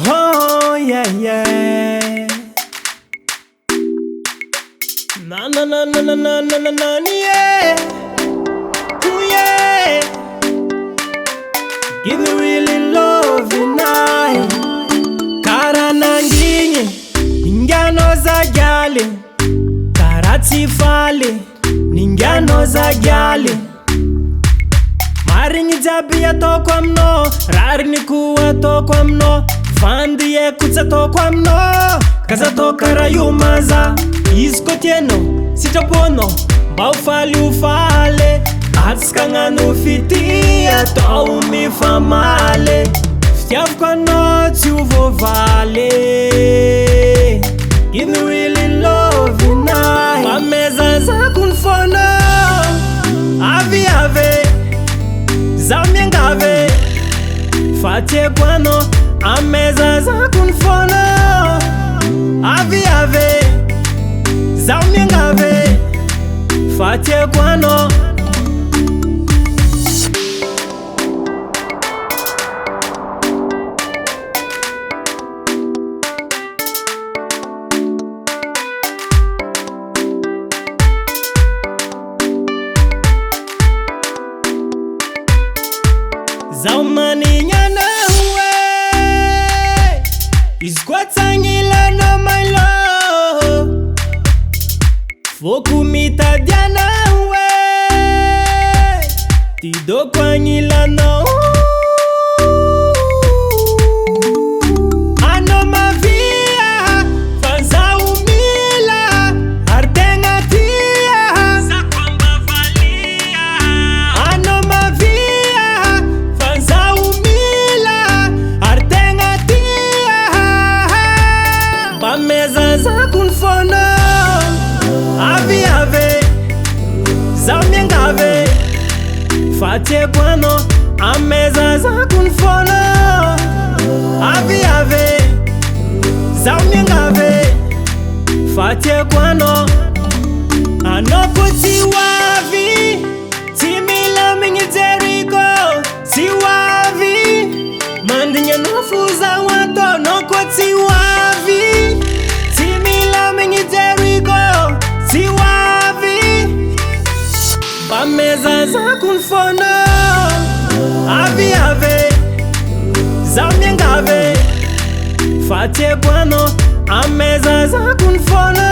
Oh yeah yeah. Na na na na na na na na na yeah. Ooh yeah. Give me really love tonight. Kara nanginye ningano za gyale. Karati fale ningano za gyale. Maringi jabi ya tokwa mno, rarini kuwa tokwa mno, fandi ye kutsa tokwa mno, kaza tokara yumaza, isko tieno, sitopono, baufali ufale, atska no fiti ya to umi famale, ftiaf kwa noti uvo vale. Give me really love tonight. Wameza za kunfono, avi ave Zamyengave Fatie kwano Ameza za kunfono Avi ave Zamyengave Fatie kwano Zaumani nyana huwe Iskwatangila no my love Fokumita diana huwe Tido kwangila no Ano mavia Fanza umila Ardenga tia Sakwamba valia Ano mavia Bameza za kunfono Avi ave Zamyengave Fatie kwano Ameza za kunfono Avi ave Zamyengave Fatie kwano Anokuti wavi Timila mingi Jericho Si wavi Mandinye nofuza wato Nokuti wavi Bameza za kunfono Avi ave Zamyengave Fatie kwano Ameza za kunfono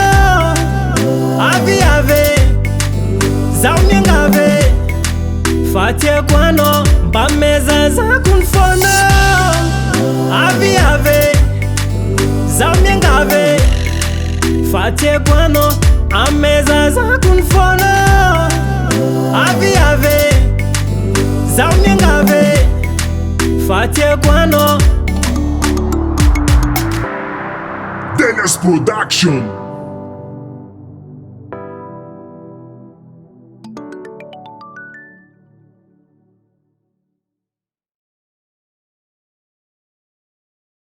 Avi ave Zamyengave Fatie kwano Bameza za kunfono Avi ave Zamyengave Fatie kwano Ameza za kunfono Avi ave Zamyengave Fatie kwano Dennis Production.